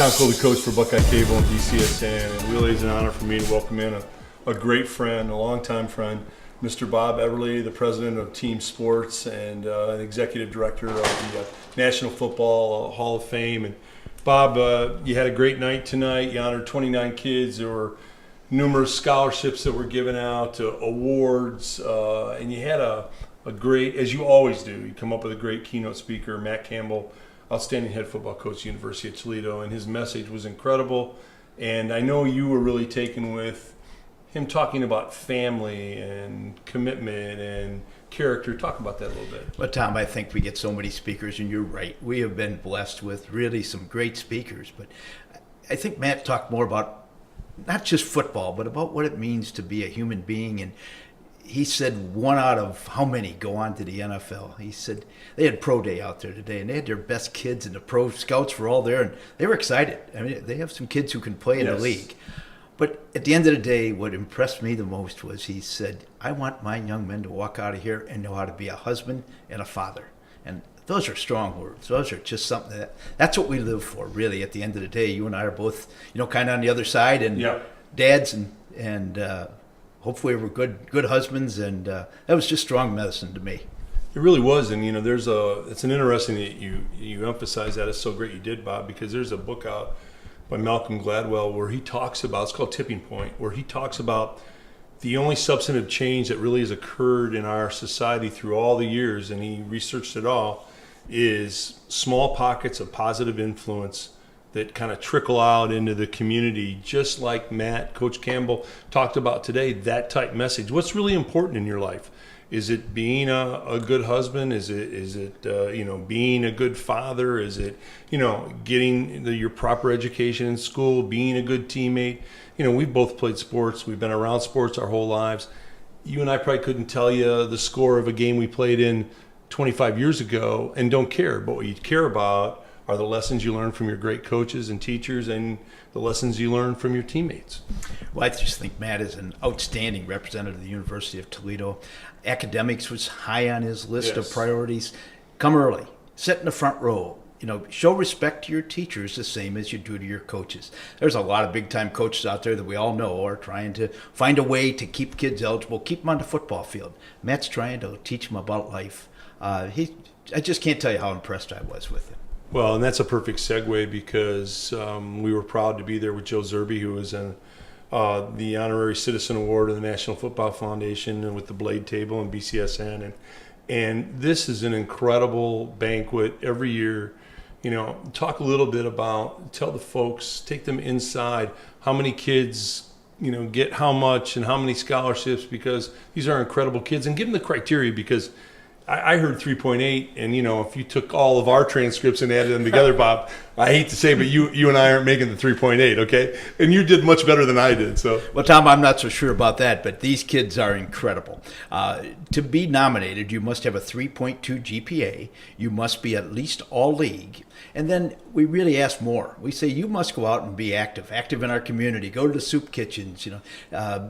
Tom Coley, coach for Buckeye Cable and BCSN, and really is an honor for me to welcome in a great friend, a longtime friend, Mr. Bob Eberly, the president of Team Sports and an executive director of the National Football Hall of Fame. And Bob, you had a great night tonight. You honored 29 kids. There were numerous scholarships that were given out, awards, and you had a great, as you always do, you come up with a great keynote speaker, Matt Campbell, outstanding head football coach at the University of Toledo, and his message was incredible. And I know you were really taken with him talking about family and commitment and character. Talk about that a little bit. Well, Tom, I think we get so many speakers, and you're right. We have been blessed with really some great speakers, but I think Matt talked more about not just football, but about what it means to be a human being. And he said one out of how many go on to the NFL. He said they had pro day out there today, and they had their best kids, and the pro scouts were all there, and they were excited. I mean, they have some kids who can play in the league. But at the end of the day, what impressed me the most was he said, I want my young men to walk out of here and know how to be a husband and a father. And those are strong words. Those are just something that's what we live for, really. At the end of the day, you and I are both, kind of on the other side, and dads, and hopefully we're good husbands, and that was just strong medicine to me. It really was, and it's an interesting that you emphasize that. It's so great you did, Bob, because there's a book out by Malcolm Gladwell where he talks about, it's called Tipping Point, where he talks about the only substantive change that really has occurred in our society through all the years, and he researched it all, is small pockets of positive influence that kind of trickle out into the community, just like Matt, Coach Campbell talked about today, that type message. What's really important in your life? Is it being a good husband? Is it being a good father? Is it, getting your proper education in school, being a good teammate? We've both played sports. We've been around sports our whole lives. You and I probably couldn't tell you the score of a game we played in 25 years ago and don't care. But what you care about are the lessons you learn from your great coaches and teachers and the lessons you learn from your teammates. Well, I just think Matt is an outstanding representative of the University of Toledo. Academics was high on his list of priorities. Come early, sit in the front row. Show respect to your teachers the same as you do to your coaches. There's a lot of big-time coaches out there that we all know are trying to find a way to keep kids eligible, keep them on the football field. Matt's trying to teach them about life. I just can't tell you how impressed I was with him. Well, and that's a perfect segue because we were proud to be there with Joe Zerby, who was in the Honorary Citizen Award of the National Football Foundation and with the Blade Table and BCSN. And this is an incredible banquet every year. Talk a little bit about, tell the folks, take them inside, how many kids, get how much and how many scholarships, because these are incredible kids, and give them the criteria, because I heard 3.8, and if you took all of our transcripts and added them together, Bob, I hate to say, but you and I aren't making the 3.8, okay? And you did much better than I did. So, well, Tom, I'm not so sure about that, but these kids are incredible. To be nominated, you must have a 3.2 GPA. You must be at least all league. And then we really ask more. We say you must go out and be active in our community. Go to the soup kitchens,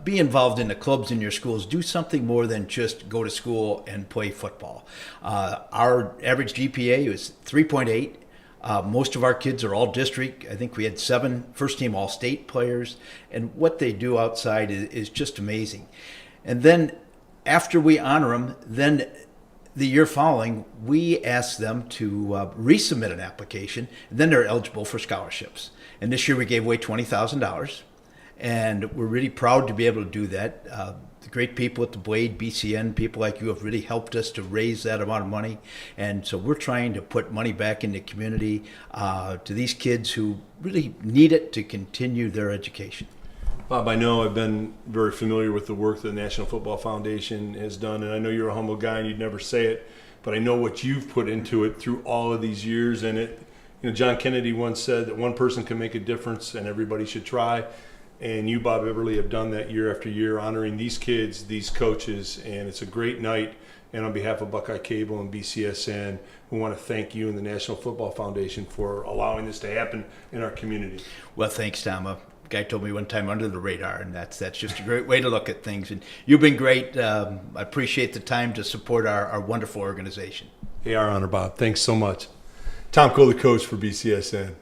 be involved in the clubs in your schools. Do something more than just go to school and play football. Our average GPA is 3.8. Most of our kids are all district. I think we had 7 first-team all-state players. And what they do outside is just amazing. And then after we honor them, then the year following, we ask them to resubmit an application, and then they're eligible for scholarships. And this year we gave away $20,000, and we're really proud to be able to do that. The great people at the Blade, BCN, people like you have really helped us to raise that amount of money. And so we're trying to put money back in the community to these kids who really need it to continue their education. Bob, I know I've been very familiar with the work that the National Football Foundation has done, and I know you're a humble guy and you'd never say it, but I know what you've put into it through all of these years. And John Kennedy once said that one person can make a difference and everybody should try. And you, Bob Eberly, have done that year after year, honoring these kids, these coaches, and it's a great night. And on behalf of Buckeye Cable and BCSN, we want to thank you and the National Football Foundation for allowing this to happen in our community. Well, thanks, Tom. A guy told me one time, under the radar, and that's just a great way to look at things. And you've been great. I appreciate the time to support our wonderful organization. Hey, our honor, Bob. Thanks so much. Tom Cole, the coach for BCSN.